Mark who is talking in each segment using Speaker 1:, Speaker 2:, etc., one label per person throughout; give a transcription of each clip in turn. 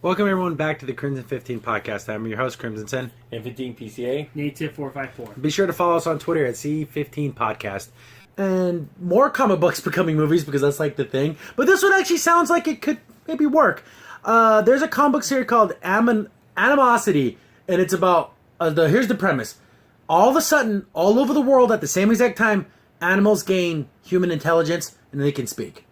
Speaker 1: Welcome everyone back to the Crimson 15 podcast. I'm your host, Crimson Sen.
Speaker 2: And 15 PCA.
Speaker 3: Native 454.
Speaker 1: Be sure to follow us on Twitter at C15 Podcast. And more comic books becoming movies because that's like the thing. But this one actually sounds like it could maybe work. There's a comic book series called Animosity. And it's about, here's the premise. All of a sudden, all over the world at the same exact time, animals gain human intelligence and they can speak.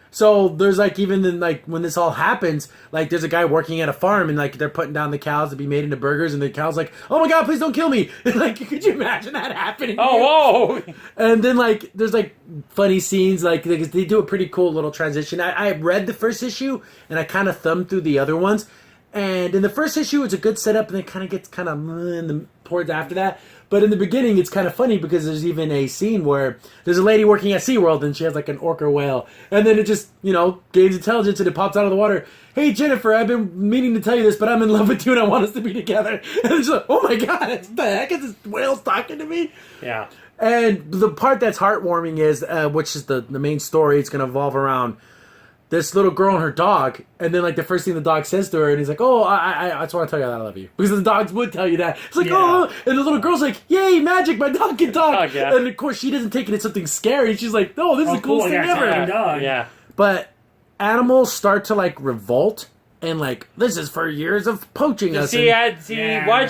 Speaker 1: So there's like, even then, like when this all happens, like there's a guy working at a farm and like they're putting down the cows to be made into burgers and the cow's like, oh my God, please don't kill me. Like, could you imagine that happening?
Speaker 2: Oh, whoa.
Speaker 1: And then like, there's like funny scenes, like they do a pretty cool little transition. I read the first issue and I kind of thumbed through the other ones. And in the first issue, it's a good setup and it kind of gets kind of towards after that. But in the beginning, it's kind of funny because there's even a scene where there's a lady working at SeaWorld and she has like an orca whale. And then it just, gains intelligence and it pops out of the water. Hey, Jennifer, I've been meaning to tell you this, but I'm in love with you and I want us to be together. And it's like, oh my God, what the heck is this whale talking to me?
Speaker 2: Yeah.
Speaker 1: And the part that's heartwarming is, which is the main story, it's going to evolve around this little girl and her dog, and then like the first thing the dog says to her, and he's like, "Oh, I just want to tell you that I love you," because the dogs would tell you that. It's like, "Oh," and the little girl's like, "Yay, magic! My dog can talk!"
Speaker 2: Yeah.
Speaker 1: And of course, she doesn't take it as something scary. She's like, "No, this is the coolest thing ever."
Speaker 3: Dog.
Speaker 2: Yeah.
Speaker 1: But animals start to like revolt, and like this is for years of poaching us.
Speaker 2: See, why'd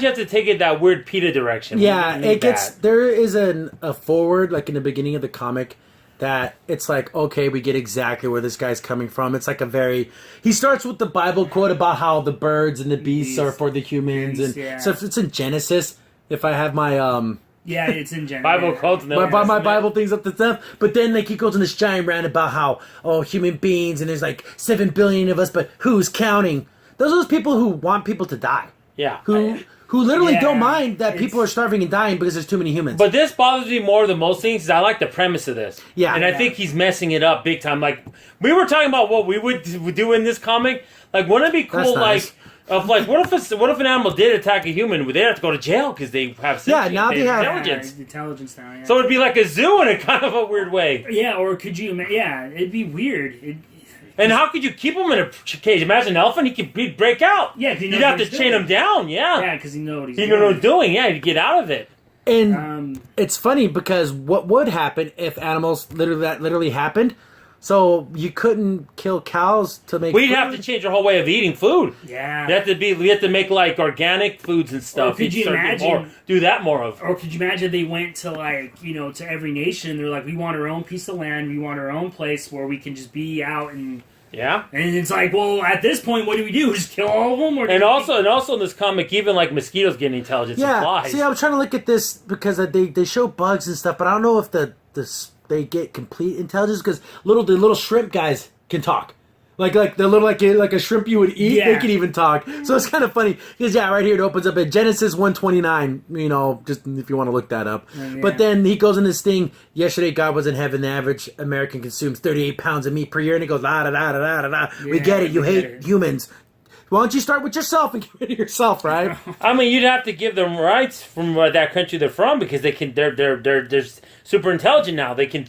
Speaker 2: you have to take it that weird PETA direction?
Speaker 1: Yeah, it gets there is a forward like in the beginning of the comic. That it's like, okay, we get exactly where this guy's coming from. It's like he starts with the Bible quote about how the birds and the beasts are for the humans. So if it's in Genesis, if I have my,
Speaker 3: yeah, it's in Genesis.
Speaker 2: Bible quotes.
Speaker 1: my Bible things up to stuff. But then like he goes on this giant rant about how, human beings and there's like 7 billion of us, but who's counting? Those are those people who want people to die.
Speaker 2: Yeah.
Speaker 1: Who literally don't mind that people are starving and dying because there's too many humans.
Speaker 2: But this bothers me more than most things because I like the premise of this.
Speaker 1: Yeah.
Speaker 2: And I think he's messing it up big time. Like, we were talking about what we would do in this comic. Like, wouldn't it be cool,
Speaker 1: nice.
Speaker 2: what if an animal did attack a human? Would they have to go to jail because they have
Speaker 1: now they have
Speaker 2: intelligence?
Speaker 3: Intelligence now, yeah.
Speaker 2: So it'd be like a zoo in a kind of a weird way.
Speaker 3: Yeah, or could you... Yeah, it'd be weird.
Speaker 2: And how could you keep him in a cage? Imagine an elephant, he'd break out.
Speaker 3: Yeah,
Speaker 2: you'd have to chain him down. Yeah,
Speaker 3: yeah, because he knows what he's
Speaker 2: doing. He knows what he's doing. Yeah, he'd get out of it.
Speaker 1: And it's funny because what would happen if animals literally happened? So you couldn't kill cows to make.
Speaker 2: We'd have to change our whole way of eating food.
Speaker 3: Yeah,
Speaker 2: we have to make like organic foods and stuff.
Speaker 3: Or could you imagine
Speaker 2: do that more of?
Speaker 3: Or could you imagine they went to to every nation? They're like, we want our own piece of land. We want our own place where we can just be out and.
Speaker 2: Yeah,
Speaker 3: and it's like, well, at this point, what do we do? Just kill all of them?
Speaker 2: And also in this comic, even like mosquitoes getting intelligence.
Speaker 1: Yeah,
Speaker 2: and flies.
Speaker 1: see, I was trying to look at this because they show bugs and stuff, but I don't know if they get complete intelligence because the little shrimp guys can talk. Like the little like a shrimp you would eat, they can even talk. So it's kind of funny because right here it opens up at Genesis 1:29. Just if you want to look that up. Yeah. But then he goes in this thing. Yesterday God was in heaven. The average American consumes 38 pounds of meat per year, and he goes la da da da da da. We get it. You hate humans. Why don't you start with yourself and get rid of yourself, right?
Speaker 2: I mean, you'd have to give them rights from that country they're from because they're super intelligent now. They can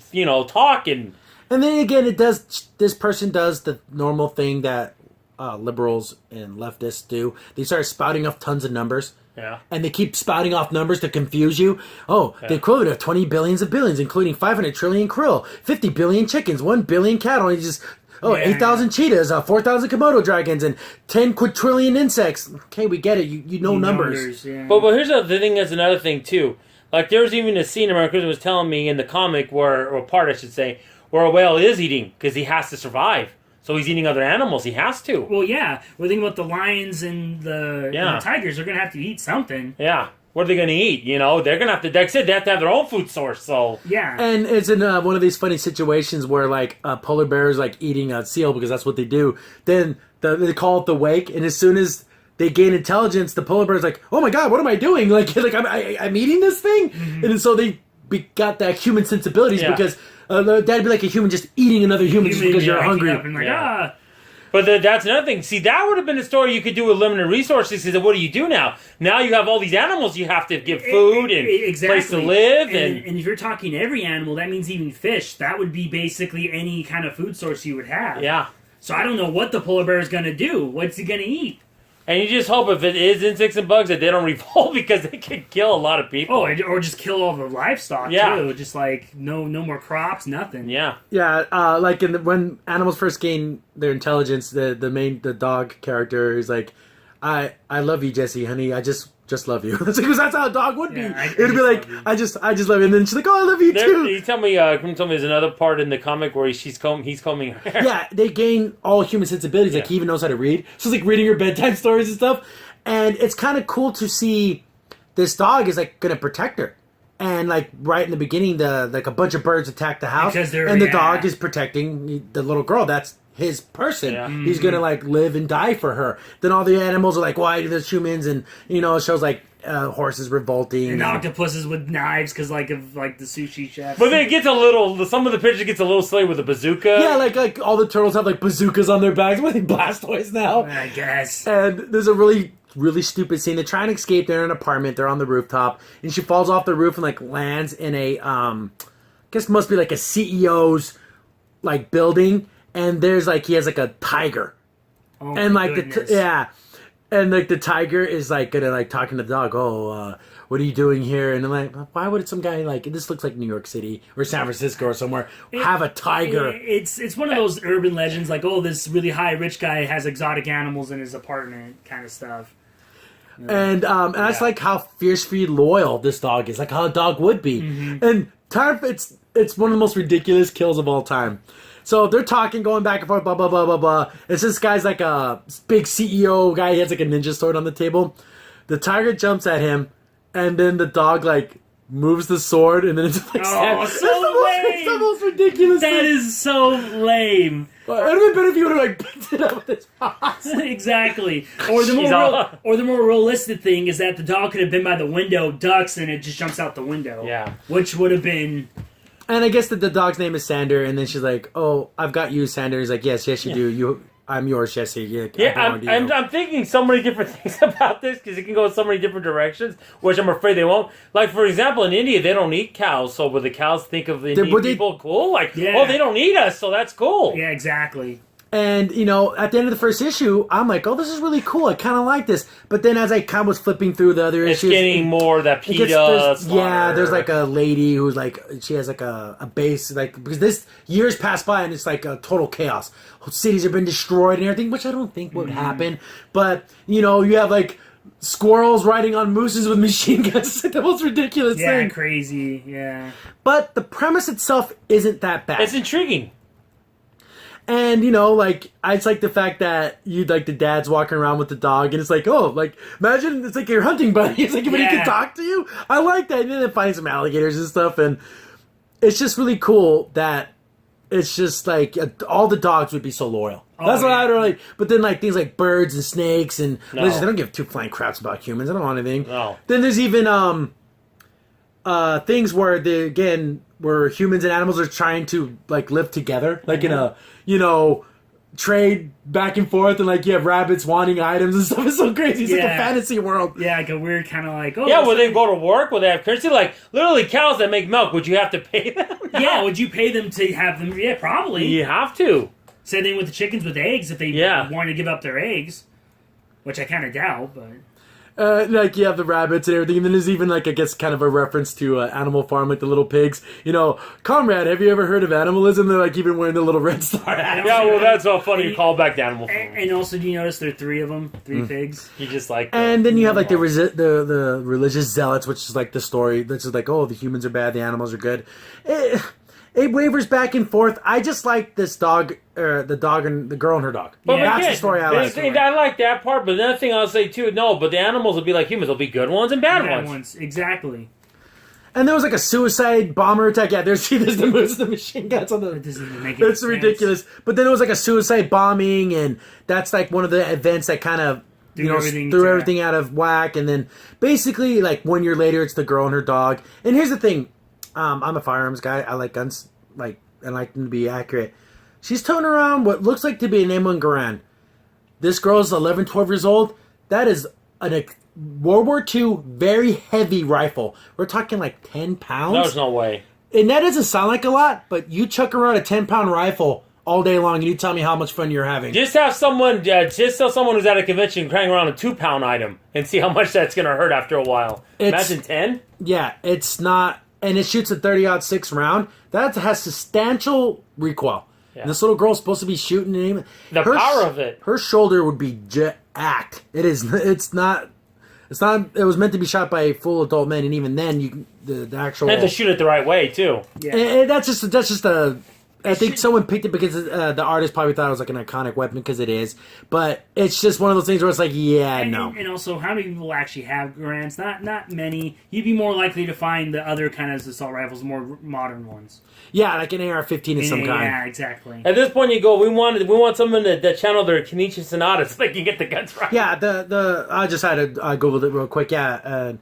Speaker 2: talk and.
Speaker 1: And then again, this person does the normal thing that liberals and leftists do. They start spouting off tons of numbers.
Speaker 2: Yeah.
Speaker 1: And they keep spouting off numbers to confuse you. The equivalent of 20 billions of billions, including 500 trillion krill, 50 billion chickens, 1 billion cattle. And you just, 8,000 cheetahs, 4,000 Komodo dragons, and 10 quadrillion insects. Okay, we get it. You know numbers.
Speaker 2: Yeah. But here's the thing, there's another thing, too. Like, there's even a scene American was telling me in the comic, or part, I should say, where a whale is eating because he has to survive. So he's eating other animals. He has to.
Speaker 3: Well, yeah. We're thinking about the lions and the tigers. They're going to have to eat something.
Speaker 2: Yeah. What are they going to eat? They're going to have to, like I said, they have to have their own food source. So
Speaker 3: yeah.
Speaker 1: And it's in one of these funny situations where like a polar bear is like eating a seal because that's what they do. Then they call it the wake, and as soon as they gain intelligence, the polar bear is like, "Oh my God, what am I doing? Like I'm eating this thing," and so they got that human sensibilities because. That'd be like a human just eating another human just because you're hungry.
Speaker 2: But that's another thing. See, that would have been a story you could do with limited resources. Because what do you do now? Now you have all these animals you have to give food and place to live.
Speaker 3: And if you're talking every animal, that means even fish. That would be basically any kind of food source you would have.
Speaker 2: Yeah.
Speaker 3: So I don't know what the polar bear is going to do. What's he going to eat?
Speaker 2: And you just hope if it is insects and bugs that they don't revolt because they could kill a lot of people.
Speaker 3: Oh, or just kill all the livestock too. Just like no more crops, nothing.
Speaker 2: Yeah.
Speaker 1: Yeah, like when animals first gain their intelligence, the dog character is like, I love you, Jesse, honey. I just love you. Because that's how a dog would be. It would be like, I just love you. And then she's like, oh, I love you too.
Speaker 2: You tell me there's another part in the comic where he's combing her hair.
Speaker 1: Yeah, they gain all human sensibilities. Like, he even knows how to read. So it's like reading her bedtime stories and stuff. And it's kind of cool to see this dog is like going to protect her. And like right in the beginning, a bunch of birds attack the house. And the dog is protecting the little girl. That's his person. Yeah. He's gonna like live and die for her. Then all the animals are like, why do there's humans? And it shows like horses revolting
Speaker 3: and octopuses with knives because like of like the sushi chef.
Speaker 2: But then it gets a little. Some of the pictures gets a little silly with the bazooka.
Speaker 1: Yeah, like all the turtles have like bazookas on their backs. What are they, Blastoise now?
Speaker 3: I guess.
Speaker 1: And there's a really stupid scene. They try and escape. They're in an apartment. They're on the rooftop, and she falls off the roof and like lands in a guess must be like a CEO's like building. And there's like he has like a tiger, and like and like the tiger is like gonna like talking to the dog. Oh, what are you doing here? And I'm like, why would some guy like this looks like New York City or San Francisco or somewhere have a tiger?
Speaker 3: It's one of those urban legends like, oh, this really high rich guy has exotic animals in his apartment kind of stuff.
Speaker 1: And that's like how fiercely loyal this dog is, like how a dog would be. And it's one of the most ridiculous kills of all time. So they're talking, going back and forth, blah, blah, blah, blah, blah. It's this guy's like a big CEO guy. He has like a ninja sword on the table. The tiger jumps at him, and then the dog like moves the sword, and then it's like...
Speaker 3: Oh, so lame!
Speaker 1: It's the most ridiculous
Speaker 3: thing. That is so lame.
Speaker 1: It would have been better if you would have like picked it up with his paws.
Speaker 3: Exactly. Or the more realistic thing is that the dog could have been by the window, ducks, and it just jumps out the window.
Speaker 2: Yeah.
Speaker 3: Which would have been...
Speaker 1: And I guess that the dog's name is Sander, and then she's like, "Oh, I've got you, Sander." He's like, "Yes, you do. I'm yours, Jesse."
Speaker 2: I'm thinking so many different things about this because it can go in so many different directions, which I'm afraid they won't. Like for example, in India, they don't eat cows, so would the cows think of the Indian people cool? Like, oh, they don't eat us, so that's cool.
Speaker 3: Yeah, exactly.
Speaker 1: And, at the end of the first issue, I'm like, oh, this is really cool. I kind of like this. But then as I kind of was flipping through the other issues...
Speaker 2: It's getting more that PETA
Speaker 1: there's like a lady who's like, she has like a base, like, because this years pass by and it's like a total chaos. Cities have been destroyed and everything, which I don't think would happen. But, you have like squirrels riding on mooses with machine guns. It's like the most ridiculous thing.
Speaker 3: Yeah, crazy, yeah.
Speaker 1: But the premise itself isn't that bad.
Speaker 2: It's intriguing.
Speaker 1: And, it's like the fact that the dad's walking around with the dog, and it's like, oh, like, imagine it's like your hunting buddy. It's like when he can talk to you. I like that. And then they find some alligators and stuff, and it's just really cool that it's just like all the dogs would be so loyal. That's what I really. But then, like, things like birds and snakes and lizards, they don't give two flying craps about humans. I don't want anything.
Speaker 2: No.
Speaker 1: Then there's even things where where humans and animals are trying to like live together, like in a trade back and forth, and like you have rabbits wanting items and stuff. It's so crazy. It's like a fantasy world.
Speaker 3: Yeah, like a weird kind of like
Speaker 2: will they go to work? Will they have currency? Like literally cows that make milk. Would you have to pay them? No.
Speaker 3: Yeah, would you pay them to have them? Yeah, probably.
Speaker 2: You have to.
Speaker 3: Same thing with the chickens with eggs if they want to give up their eggs, which I kind of doubt, but.
Speaker 1: Like you have the rabbits and everything, and then there's even like I guess kind of a reference to Animal Farm, like the little pigs. Comrade, have you ever heard of animalism? They're like even wearing the little red star hat.
Speaker 2: Yeah, well, that's so funny. You call back to Animal Farm.
Speaker 3: And also, do you notice there are three of them, pigs?
Speaker 2: You just like.
Speaker 1: And then you have like the religious zealots, which is like the story. That's just like, oh, the humans are bad, the animals are good. It wavers back and forth. I just like this dog, the dog and the girl and her dog.
Speaker 2: But
Speaker 1: that's the story I like.
Speaker 2: I like that part, but another thing I'll say too, but the animals will be like humans. There'll be good ones and bad ones.
Speaker 3: Exactly.
Speaker 1: And there was like a suicide bomber attack. Yeah, there's the machine guns on the...
Speaker 3: It doesn't make any
Speaker 1: It's ridiculous. But then it was like a suicide bombing, and that's like one of the events that kind of... threw everything out of whack. And then basically, like 1 year later, it's the girl and her dog. And here's the thing. I'm a firearms guy. I like guns, and I like them to be accurate. She's towing around what looks like to be an M1 Garand. This girl's 11, 12 years old. That is a World War II very heavy rifle. We're talking like 10 pounds.
Speaker 2: There's no way.
Speaker 1: And that doesn't sound like a lot, but you chuck around a 10-pound rifle all day long, and you tell me how much fun you're having.
Speaker 2: Just have someone, just tell someone who's at a convention carrying around a 2-pound item and see how much that's going to hurt after a while. Imagine 10.
Speaker 1: Yeah, it's not, and it shoots a 30-06 round. That has substantial recoil. Yeah. This little girl's supposed to be shooting.
Speaker 2: The power of it.
Speaker 1: Her shoulder would be jacked. It is. It's not. It's not. It was meant to be shot by full adult men, and even then, the actual.
Speaker 2: You have to shoot it the right way too.
Speaker 1: Yeah, and that's just a. I think someone picked it because the artist probably thought it was like an iconic weapon because it is, but it's just one of those things where it's like, no.
Speaker 3: And also, how many people actually have Garands? Not many. You'd be more likely to find the other kind of assault rifles, more modern ones.
Speaker 1: Yeah, like an AR-15 of some kind.
Speaker 3: Yeah, exactly.
Speaker 2: At this point, you go, we want someone to channel their Kenichi Sonata so they can get the guns right.
Speaker 1: Yeah, I just had to Googled it real quick. Yeah,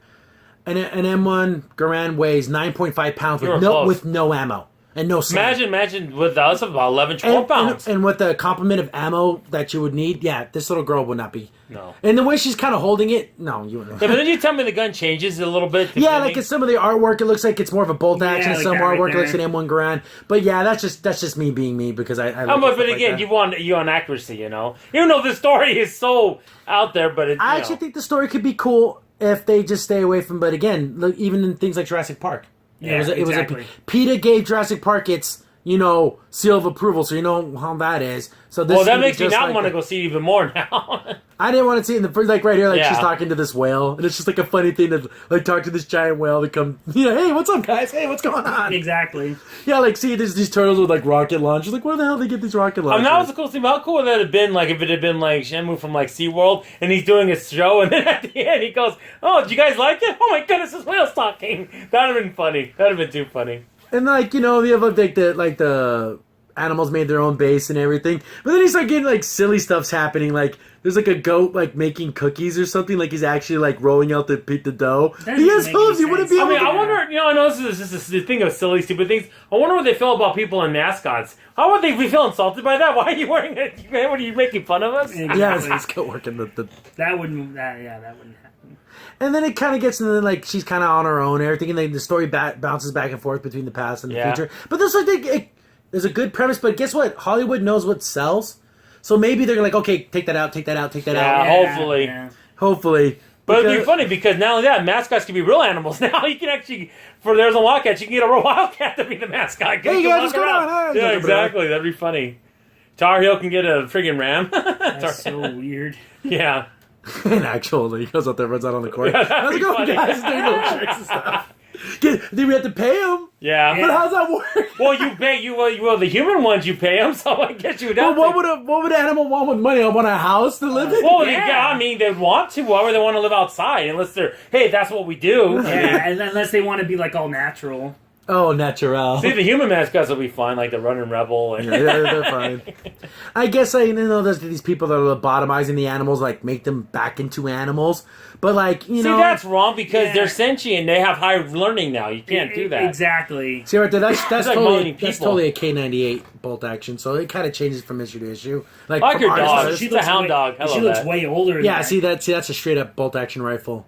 Speaker 1: an M1 Garand weighs 9.5 pounds with no ammo. And no sound.
Speaker 2: Imagine with us about 11, 12 pounds.
Speaker 1: And with the complement of ammo that you would need, this little girl would not be.
Speaker 2: No.
Speaker 1: And the way she's kind of holding it, no, you wouldn't.
Speaker 2: Yeah, but then you tell me the gun changes a little bit.
Speaker 1: Yeah, like in some of the artwork, it looks like it's more of a bolt action. Like some artwork looks like an M1 Garand. But yeah, that's just me being me because I
Speaker 2: but again, like you want accuracy, you know? Even though the story is so out there, but
Speaker 1: I actually think the story could be cool if they just stay away from, but again, look, even in things like Jurassic Park.
Speaker 3: Yeah, exactly.
Speaker 1: PETA gave Jurassic Park its, seal of approval, so you know how that is. So this
Speaker 2: that makes me now want to go see it even more now.
Speaker 1: I didn't want to see it in the first, like right here, like she's talking to this whale, and it's just like a funny thing to like talk to this giant whale to come, hey, what's up, guys? Hey, what's going on?
Speaker 3: Exactly.
Speaker 1: Yeah, like see, there's these turtles with like rocket launchers. Like, where the hell did they get these rocket launchers?
Speaker 2: That was the coolest thing. How cool would that have been? Like if it had been like Shenmue from like SeaWorld, and he's doing a show, and then at the end he goes, "Oh, did you guys like it? Oh my goodness, this whale's talking." That'd have been funny. That'd have been too funny.
Speaker 1: And like we have like the animals made their own base and everything, but then you start getting like silly stuff's happening. Like there's like a goat like making cookies or something. Like he's actually like rolling out the dough. He has hooves. You wouldn't be able.
Speaker 2: I wonder. I know this is just the thing of silly, stupid things. I wonder what they feel about people and mascots. How would they feel insulted by that? Why are you wearing it? What are you making fun of us?
Speaker 3: Exactly.
Speaker 1: Yeah, it's got working
Speaker 3: that wouldn't happen.
Speaker 1: And then it kind of gets into like she's kind of on her own and everything, and the story bounces back and forth between the past and the future. But this I think there's a good premise. But guess what? Hollywood knows what sells, so maybe they're like, okay, take that out.
Speaker 2: Yeah, hopefully. But it'd be funny because not only that, mascots can be real animals now. You can actually, there's a wildcat, you can get a real wildcat to be the mascot.
Speaker 1: Hey guys, what's going on?
Speaker 2: Yeah, exactly. That'd be funny. Tar Heel can get a friggin' ram.
Speaker 3: That's so weird.
Speaker 2: Yeah.
Speaker 1: And actually, he goes out there, runs out on the court. How's it going, guys? Doing little tricks and stuff. Then we have to pay him.
Speaker 2: Yeah.
Speaker 1: But how's that work?
Speaker 2: Well, you pay the human ones you pay them, so I guess you would have
Speaker 1: what would an animal want with money? I want a house to live in?
Speaker 2: Well, I mean, they'd want to. Why would they want to live outside? Unless they're, hey, that's what we do.
Speaker 3: Yeah, and unless they want to be like all natural.
Speaker 1: Oh, natural.
Speaker 2: See, the human mascots will be fine, like the Running Rebel. And
Speaker 1: yeah, they're fine. I guess there's these people that are lobotomizing the animals, like make them back into animals. But like,
Speaker 2: See, that's wrong because they're sentient. They have high learning now. You can't do that.
Speaker 3: Exactly.
Speaker 1: See right there, that's
Speaker 2: like
Speaker 1: that's totally a K98 bolt action. So it kind of changes from issue to issue.
Speaker 2: Like your dog. She's a hound dog.
Speaker 3: She looks way older.
Speaker 1: Yeah, see that's a straight up bolt action rifle.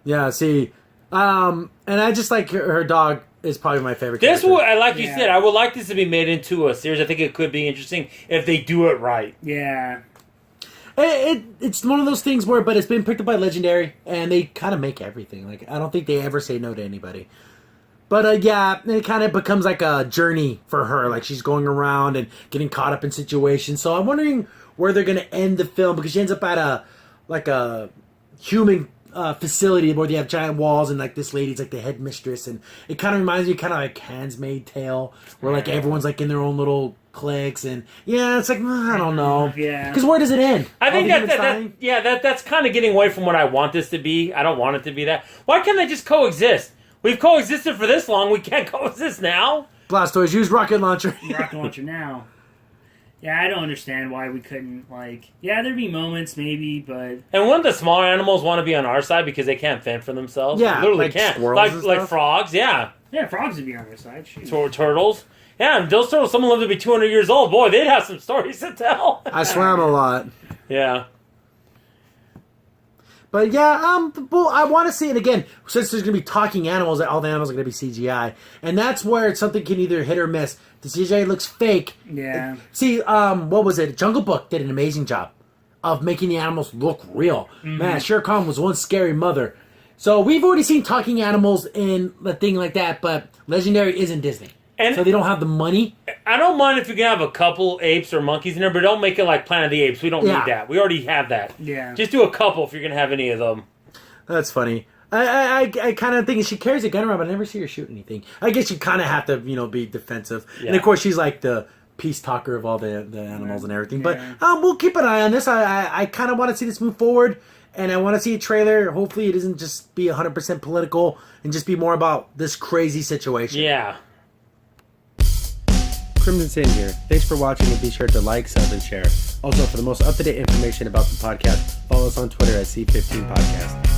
Speaker 1: Yeah, see, and I just like her dog. Is probably my favorite.
Speaker 2: You said, I would like this to be made into a series. I think it could be interesting if they do it right.
Speaker 3: Yeah.
Speaker 1: It's one of those things but it's been picked up by Legendary, and they kind of make everything. Like I don't think they ever say no to anybody. But it kind of becomes like a journey for her. Like she's going around and getting caught up in situations. So I'm wondering where they're going to end the film because she ends up at a human facility where they have giant walls and like this lady's like the headmistress, and it kind of reminds me kind of like Handmaid's Tale where like everyone's like in their own little cliques, and it's like I don't know, because where does it end?
Speaker 2: I think that's kind of getting away from what I want this to be. I don't want it to be that. Why can't they just coexist? We've coexisted for this long. We can't coexist now.
Speaker 1: Blastoise, use rocket launcher.
Speaker 3: Rocket launcher now. Yeah, I don't understand why we couldn't, there'd be moments maybe, but...
Speaker 2: And wouldn't the smaller animals want to be on our side because they can't fend for themselves?
Speaker 1: Yeah,
Speaker 2: they literally can't. Like frogs, yeah.
Speaker 3: Yeah, frogs would be on our side.
Speaker 2: Turtles. Yeah, those turtles, someone lived to be 200 years old. Boy, they'd have some stories to tell.
Speaker 1: I swam a lot.
Speaker 2: Yeah.
Speaker 1: But yeah, well, I want to see it again. Since there's going to be talking animals, all the animals are going to be CGI. And that's where something can either hit or miss. The CGI looks fake.
Speaker 3: Yeah.
Speaker 1: See, what was it? Jungle Book did an amazing job of making the animals look real.
Speaker 3: Mm-hmm.
Speaker 1: Man, Shere Khan was one scary mother. So we've already seen talking animals in a thing like that, but Legendary isn't Disney.
Speaker 2: And
Speaker 1: so they don't have the money.
Speaker 2: I don't mind if you can have a couple apes or monkeys in there, but don't make it like Planet of the Apes. We don't need that. We already have that.
Speaker 3: Yeah.
Speaker 2: Just do a couple if you're going to have any of them.
Speaker 1: That's funny. I kind of think she carries a gun around, but I never see her shoot anything. I guess you kind of have to, be defensive. Yeah. And of course, she's like the peace talker of all the animals and everything.
Speaker 3: Yeah.
Speaker 1: But we'll keep an eye on this. I kind of want to see this move forward, and I want to see a trailer. Hopefully, it doesn't just be 100% political and just be more about this crazy situation.
Speaker 2: Yeah.
Speaker 1: Crimson Sin here. Thanks for watching, and be sure to like, sub, and share. Also, for the most up-to-date information about the podcast, follow us on Twitter at C15 Podcast.